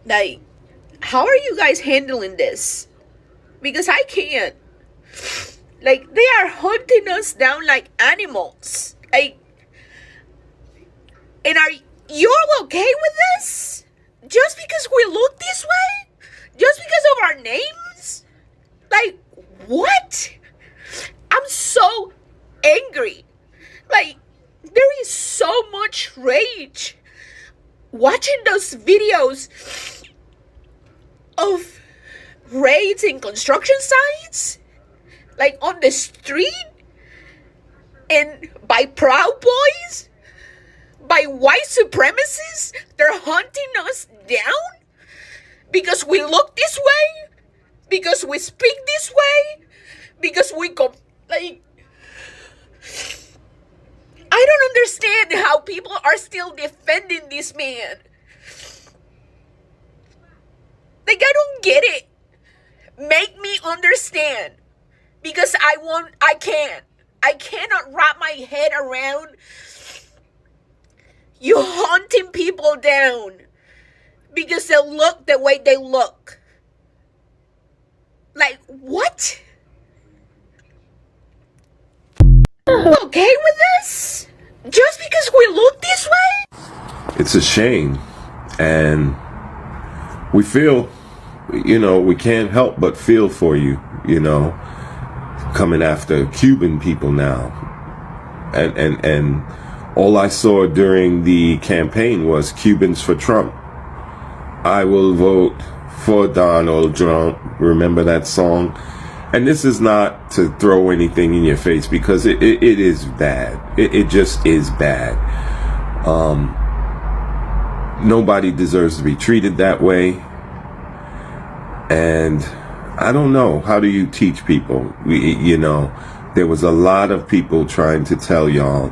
Like, how are you guys handling this? Because I can't. Like, they are hunting us down like animals. Like, and are you all okay with this? Just because we look this way? Just because of our names? Like, what? I'm so angry. Like, there is so much rage watching those videos of raids in construction sites, like on the street, and by Proud Boys, by white supremacists. They're hunting us down because we look this way, because we speak this way, because we go like. I don't understand how people are still defending this man. Like, I don't get it. Make me understand. Because I can't. I cannot wrap my head around you hunting people down because they look the way they look. Like, what? Okay with this? Just because we look this way? It's a shame. And we feel, we can't help but feel for you, coming after Cuban people now. And all I saw during the campaign was Cubans for Trump. I will vote for Donald Trump. Remember that song? And this is not to throw anything in your face because it is bad. It just is bad. Nobody deserves to be treated that way. And I don't know. How do you teach people? There was a lot of people trying to tell y'all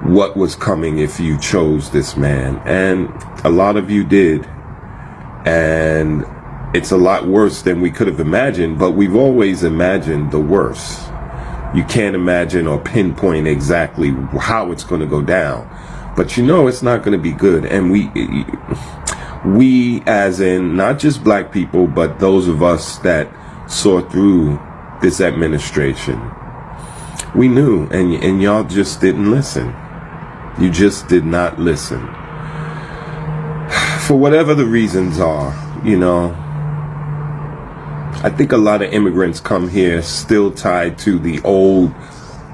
what was coming if you chose this man. And a lot of you did. And it's a lot worse than we could have imagined, but we've always imagined the worst. You can't imagine or pinpoint exactly how it's going to go down. But it's not going to be good. And we as in not just black people, but those of us that saw through this administration, we knew, and y'all just didn't listen. You just did not listen. For whatever the reasons are, I think a lot of immigrants come here still tied to the old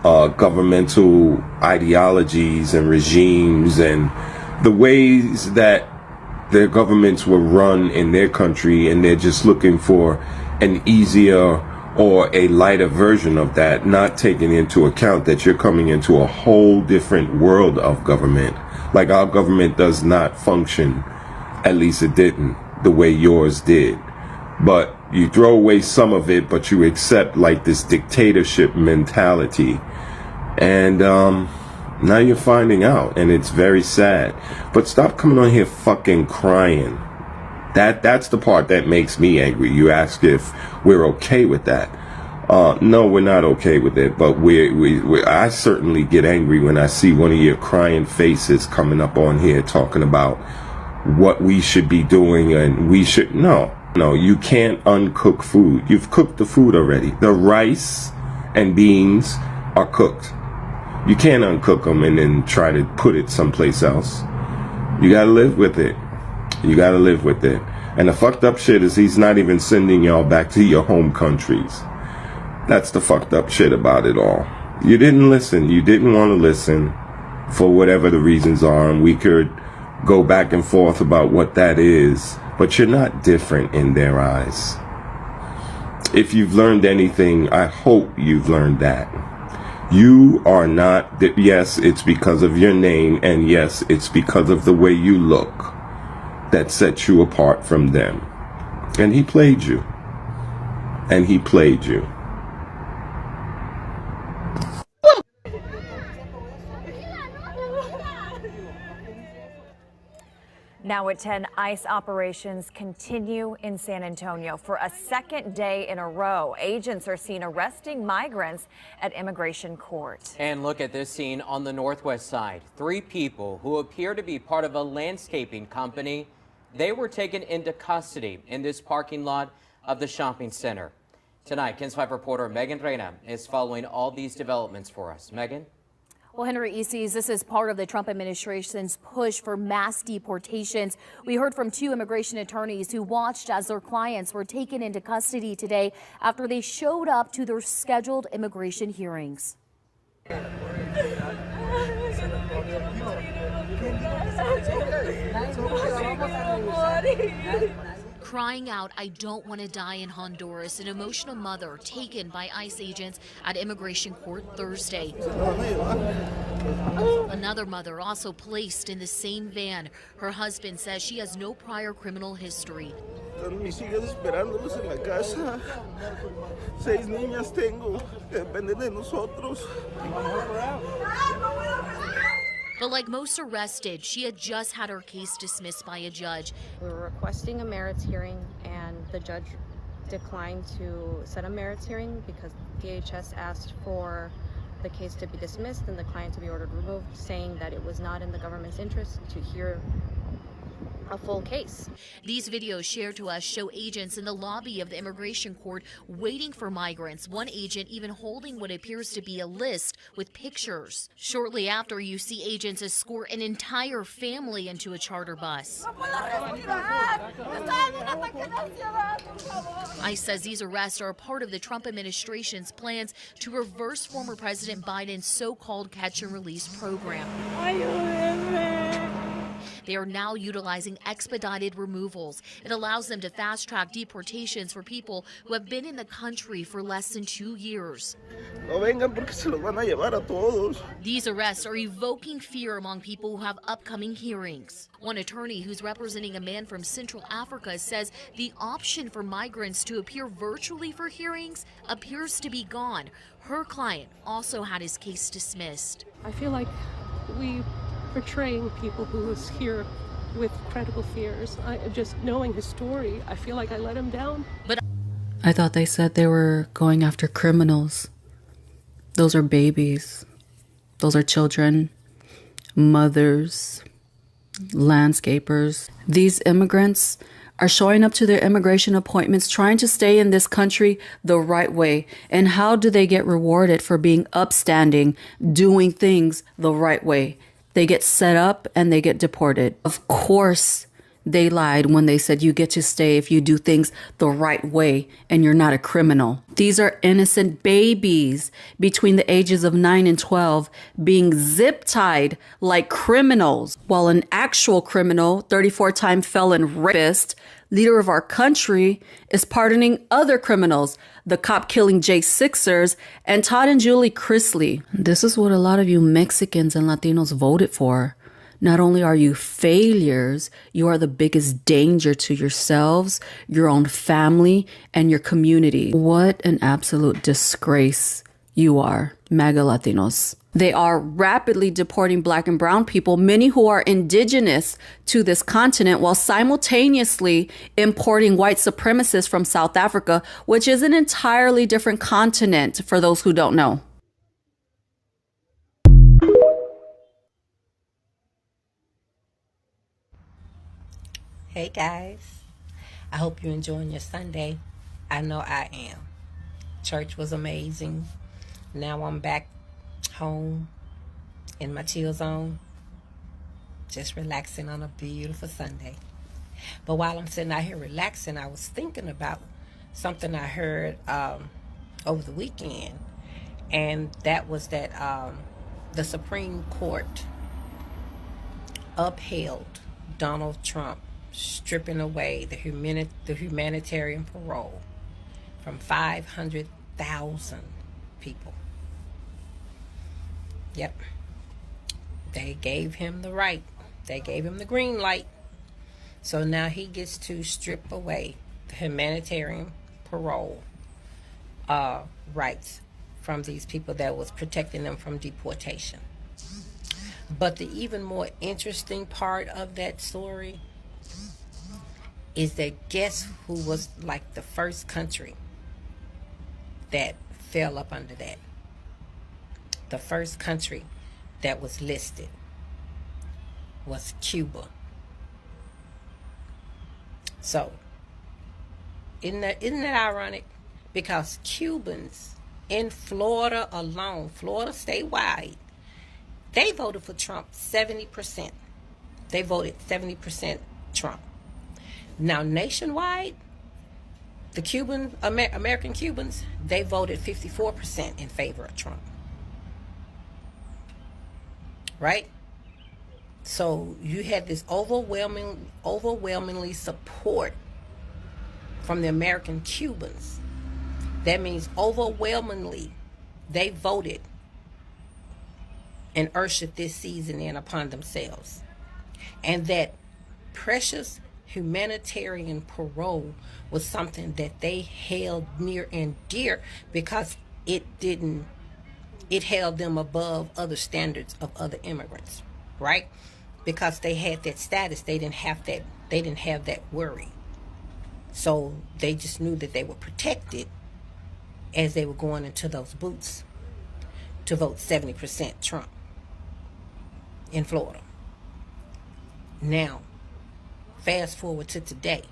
governmental ideologies and regimes and the ways that their governments were run in their country, and they're just looking for an easier or a lighter version of that, not taking into account that you're coming into a whole different world of government. Like, our government does not function, at least it didn't, the way yours did. But you throw away some of it, but you accept like this dictatorship mentality. And now you're finding out, and it's very sad. But stop coming on here fucking crying. That's the part that makes me angry. You ask if we're okay with that. No, we're not okay with it. But I certainly get angry when I see one of your crying faces coming up on here talking about what we should be doing, and we should. No, you can't uncook food. You've cooked the food already. The rice and beans are cooked. You can't uncook them and then try to put it someplace else. You gotta live with it. You gotta live with it. And the fucked up shit is he's not even sending y'all back to your home countries. That's the fucked up shit about it all. You didn't listen. You didn't want to listen for whatever the reasons are, and we could go back and forth about what that is, but you're not different in their eyes. If you've learned anything, I hope you've learned that. You are not, yes, it's because of your name, and yes, it's because of the way you look that sets you apart from them. And he played you. And he played you. Now at 10, ICE operations continue in San Antonio for a second day in a row. Agents are seen arresting migrants at immigration court. And look at this scene on the northwest side. 3 people who appear to be part of a landscaping company They were taken into custody in this parking lot of the shopping center. Tonight, KENS 5 reporter Megan Reyna is following all these developments for us. Megan? Well, Henry Easties, this is part of the Trump administration's push for mass deportations. We heard from two immigration attorneys who watched as their clients were taken into custody today after they showed up to their scheduled immigration hearings. Crying out, "I don't want to die in Honduras," an emotional mother taken by ICE agents at immigration court Thursday. Another mother also placed in the same van. Her husband says she has no prior criminal history. Mis hijas esperándolos en la casa. 6 niñas tengo que dependen de nosotros. But like most arrested, she had just had her case dismissed by a judge. We were requesting a merits hearing, and the judge declined to set a merits hearing because DHS asked for the case to be dismissed and the client to be ordered removed, saying that it was not in the government's interest to hear a full case. These videos shared to us show agents in the lobby of the immigration court waiting for migrants, one agent even holding what appears to be a list with pictures. Shortly after, you see agents escort an entire family into a charter bus. ICE says these arrests are a part of the Trump administration's plans to reverse former President Biden's so-called catch-and-release program. They are now utilizing expedited removals. It allows them to fast-track deportations for people who have been in the country for less than 2 years. No vengan porque se los van a llevar a todos. These arrests are evoking fear among people who have upcoming hearings. One attorney who's representing a man from Central Africa says the option for migrants to appear virtually for hearings appears to be gone. Her client also had his case dismissed. I feel like we portraying people who was here with credible fears. Just knowing his story, I feel like I let him down. But I thought they said they were going after criminals. Those are babies. Those are children, mothers, landscapers. These immigrants are showing up to their immigration appointments trying to stay in this country the right way. And how do they get rewarded for being upstanding, doing things the right way? They get set up and they get deported. Of course, they lied when they said you get to stay if you do things the right way and you're not a criminal. These are innocent babies between the ages of 9 and 12 being zip-tied like criminals, while an actual criminal, 34-time felon rapist, leader of our country, is pardoning other criminals, the cop killing Jay Sixers and Todd and Julie Chrisley. This is what a lot of you Mexicans and Latinos voted for. Not only are you failures, you are the biggest danger to yourselves, your own family, and your community. What an absolute disgrace you are, MAGA Latinos. They are rapidly deporting Black and brown people, many who are indigenous to this continent, while simultaneously importing white supremacists from South Africa, which is an entirely different continent for those who don't know. Hey guys, I hope you're enjoying your Sunday. I know I am. Church was amazing. Now I'm back home in my chill zone, just relaxing on a beautiful Sunday. But while I'm sitting out here relaxing, I was thinking about something I heard over the weekend, and that was that the Supreme Court upheld Donald Trump stripping away the humanitarian parole from 500,000 people. Yep. They gave him the right. They gave him the green light. So now he gets to strip away the humanitarian parole rights from these people that was protecting them from deportation. But the even more interesting part of that story is that guess who was like the first country that fell up under that? The first country that was listed was Cuba. So, isn't that ironic? Because Cubans in Florida alone, Florida statewide, they voted for Trump 70%. They voted 70% Trump. Now, nationwide, the American Cubans, they voted 54% in favor of Trump. Right? So you had this overwhelmingly support from the American Cubans. That means overwhelmingly they voted and ushered this season in upon themselves. And that precious humanitarian parole was something that they held near and dear because it held them above other standards of other immigrants, right? Because they had that status, they didn't have that worry. So they just knew that they were protected as they were going into those booths to vote 70% Trump in Florida. Now, fast forward to today.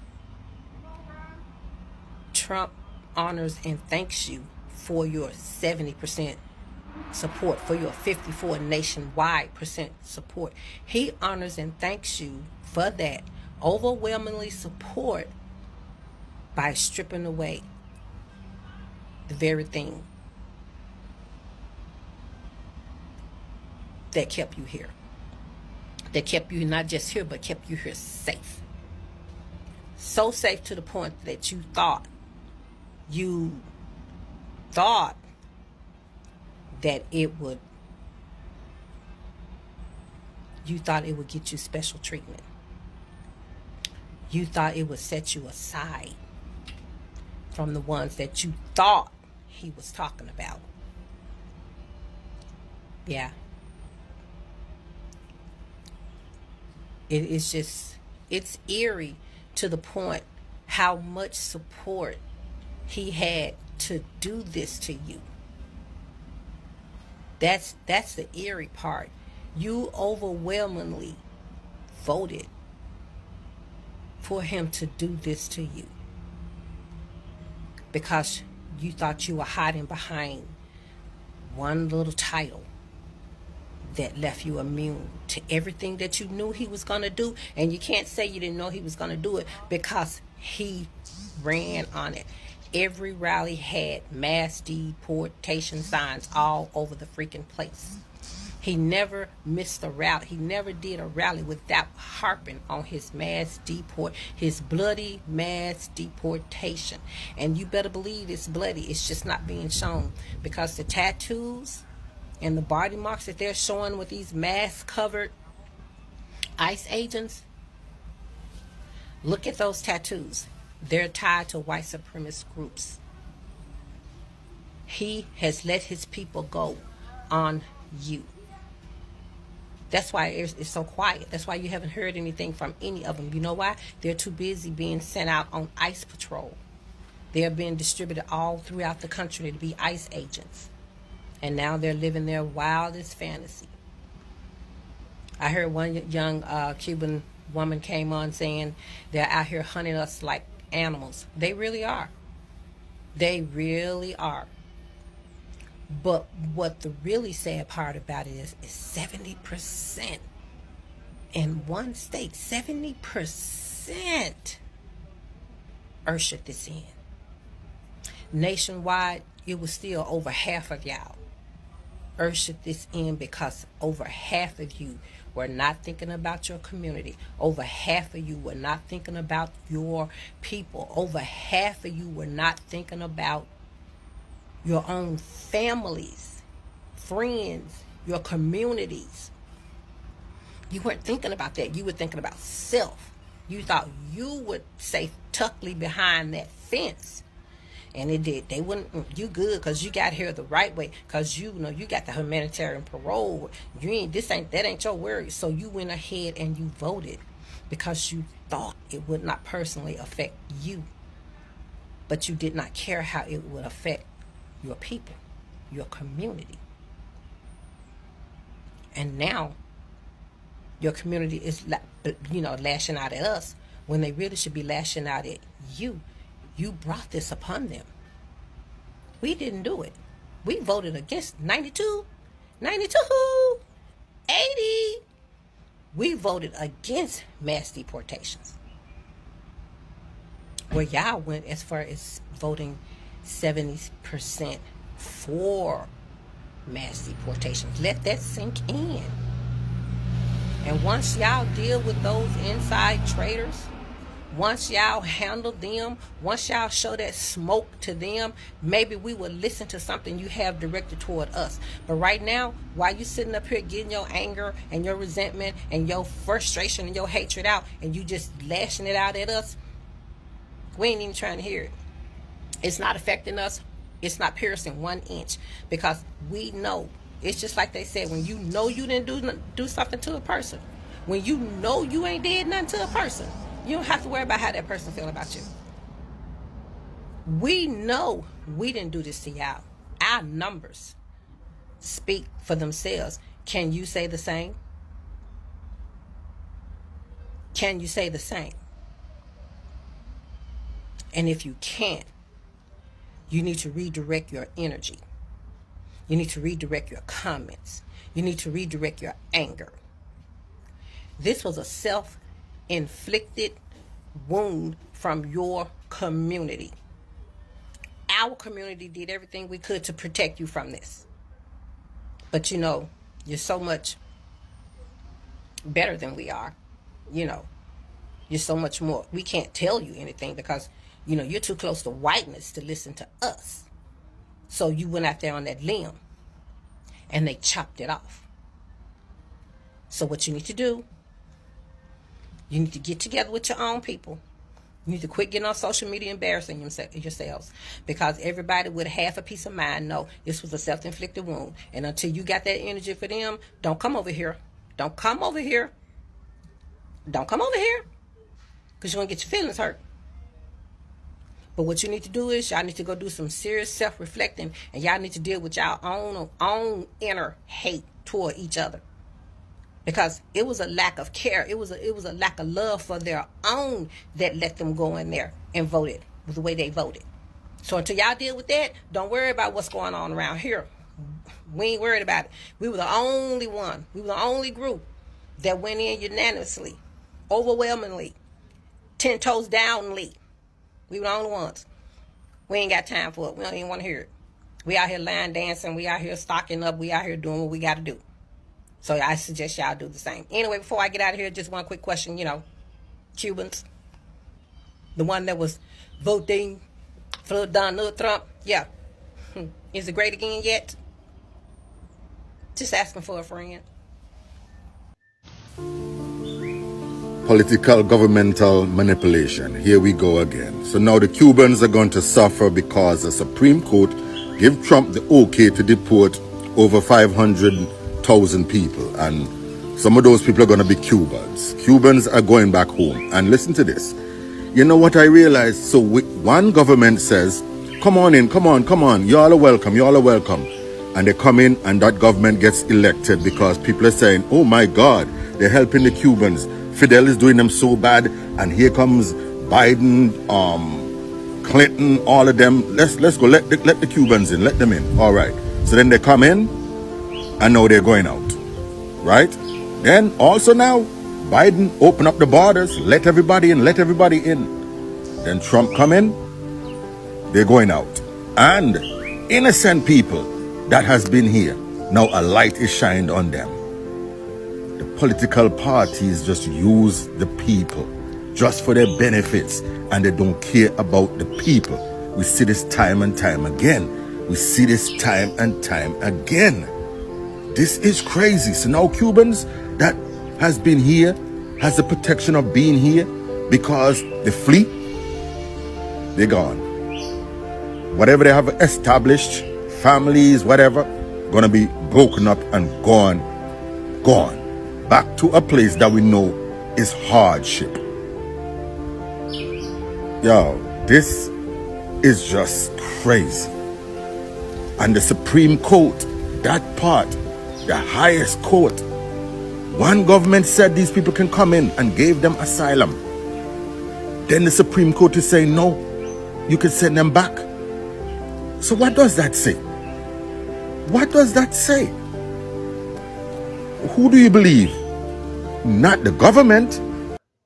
Trump honors and thanks you for your 70% support, for your 54 nationwide percent support. He honors and thanks you for that overwhelmingly support by stripping away the very thing that kept you here. That kept you not just here, but kept you here safe. So safe to the point that you thought that it would get you special treatment. You thought it would set you aside from the ones that you thought he was talking about. Yeah. It's eerie to the point how much support he had to do this to you. That's the eerie part. You overwhelmingly voted for him to do this to you because you thought you were hiding behind one little title that left you immune to everything that you knew he was going to do. And you can't say you didn't know he was going to do it because he ran on it. Every rally had mass deportation signs all over the freaking place. He never missed a rally. He never did a rally without harping on his his bloody mass deportation. And you better believe it's bloody. It's just not being shown because the tattoos and the body marks that they're showing with these mask-covered ICE agents, look at those tattoos. They're tied to white supremacist groups. He has let his people go on you. That's why it's so quiet. That's why you haven't heard anything from any of them. You know why? They're too busy being sent out on ICE patrol. They're being distributed all throughout the country to be ICE agents. And now they're living their wildest fantasy. I heard one young Cuban woman came on saying they're out here hunting us like animals. They really are. They really are. But what the really sad part about it is 70% in one state, 70% ushered this in. Nationwide, it was still over half of y'all ushered this in because over half of you were not thinking about your community. Over half of you were not thinking about your people. Over half of you were not thinking about your own families, friends, your communities. You weren't thinking about that. You were thinking about self. You thought you would stay tuckly behind that fence. And it did. They wouldn't. You good because you got here the right way. Because you got the humanitarian parole. That ain't your worry. So you went ahead and you voted because you thought it would not personally affect you. But you did not care how it would affect your people, your community. And now your community is, lashing out at us when they really should be lashing out at you. You brought this upon them. We didn't do it. We voted against 92, 80. We voted against mass deportations. Where y'all went as far as voting 70% for mass deportations. Let that sink in. And once y'all deal with those inside traitors, once y'all handle them, once y'all show that smoke to them, maybe we will listen to something you have directed toward us. But right now, while you sitting up here getting your anger and your resentment and your frustration and your hatred out, and you just lashing it out at us, we ain't even trying to hear it. It's not affecting us. It's not piercing 1 inch, because we know. It's just like they said, when you know you didn't do something to a person, when you know you ain't did nothing to a person, you don't have to worry about how that person feel about you. We know we didn't do this to y'all. Our numbers speak for themselves. Can you say the same? Can you say the same? And if you can't, you need to redirect your energy. You need to redirect your comments. You need to redirect your anger. This was a self-inflicted wound from your community. Our community did everything we could to protect you from this. But you know, you're so much better than we are. You know, you're so much more. We can't tell you anything because, you know, you're too close to whiteness to listen to us. So you went out there on that limb and they chopped it off. So what you need to do, you need to get together with your own people. You need to quit getting on social media embarrassing yourselves, because everybody with half a peace of mind know this was a self-inflicted wound. And until you got that energy for them, don't come over here. Don't come over here. Don't come over here, because you're going to get your feelings hurt. But what you need to do is y'all need to go do some serious self-reflecting, and y'all need to deal with y'all own inner hate toward each other. Because it was a lack of care. It was a lack of love for their own that let them go in there and voted with the way they voted. So until y'all deal with that, don't worry about what's going on around here. We ain't worried about it. We were the only one. We were the only group that went in unanimously, overwhelmingly, 10 toes downly. We were the only ones. We ain't got time for it. We don't even want to hear it. We out here line dancing. We out here stocking up. We out here doing what we got to do. So I suggest y'all do the same. Anyway, before I get out of here, just one quick question. You know, Cubans, the one that was voting for Donald Trump, yeah. Is it great again yet? Just asking for a friend. Political governmental manipulation. Here we go again. So now the Cubans are going to suffer because the Supreme Court gave Trump the okay to deport over 500,000 people, and some of those people are going to be Cubans. Cubans are going back home. And listen to this. You know what I realized? So one government says, come on in, come on, y'all are welcome, and they come in and that government gets elected because people are saying, oh my God, they're helping the Cubans. Fidel is doing them so bad, and here comes Biden, Clinton, all of them. Let's go. Let the Cubans in. Let them in. All right. So then they come in, and now they're going out. Right? Then also now, Biden open up the borders, let everybody in. Then Trump come in, they're going out. And innocent people that has been here, now a light is shined on them. Political parties just use the people just for their benefits, and they don't care about the people. We see this time and time again. This is crazy. So now Cubans that has been here, has the protection of being here, because they flee, they're gone. Whatever they have established, families, whatever, gonna be broken up and gone. Back to a place that we know is hardship. Yo, this is just crazy. And the Supreme Court, that part, the highest court, one government said these people can come in and gave them asylum. Then the Supreme Court is saying, no, you can send them back. So what does that say? What does that say? Who do you believe? Not the government.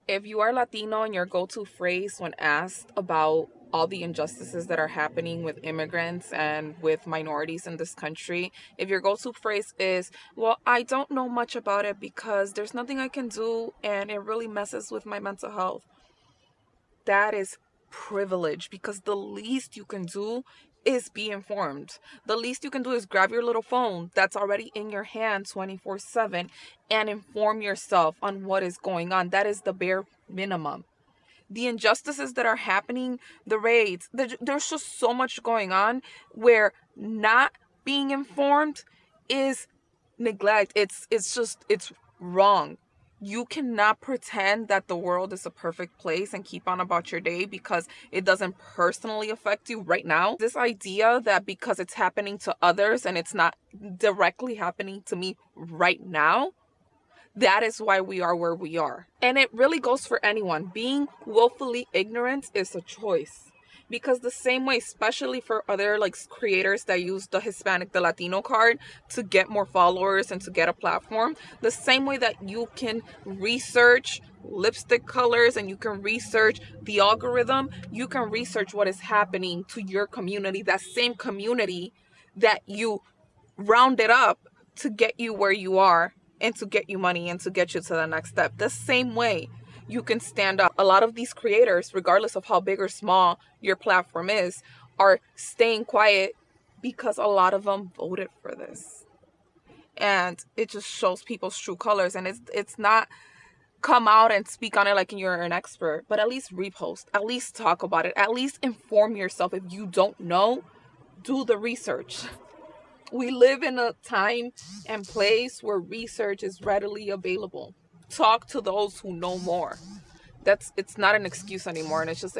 If you are Latino and your go-to phrase when asked about all the injustices that are happening with immigrants and with minorities in this country, if your go-to phrase is, well, I don't know much about it because there's nothing I can do and it really messes with my mental health, that is privilege, because the least you can do is be informed. The least you can do is grab your little phone that's already in your hand 24/7 and inform yourself on what is going on. That is the bare minimum. The injustices that are happening, the raids, there's just so much going on where not being informed is neglect. It's wrong. You cannot pretend that the world is a perfect place and keep on about your day because it doesn't personally affect you right now. This idea that because it's happening to others and it's not directly happening to me right now, that is why we are where we are. And it really goes for anyone. Being willfully ignorant is a choice. Because the same way, especially for other creators that use the Hispanic, the Latino card to get more followers and to get a platform, the same way that you can research lipstick colors and you can research the algorithm, you can research what is happening to your community, that same community that you rounded up to get you where you are and to get you money and to get you to the next step. The same way you can stand up. A lot of these creators, regardless of how big or small your platform is, are staying quiet because a lot of them voted for this. And it just shows people's true colors. And it's not come out and speak on it like you're an expert, but at least repost, at least talk about it, at least inform yourself. If you don't know, do the research. We live in a time and place where research is readily available. Talk to those who know more. It's not an excuse anymore, and it's just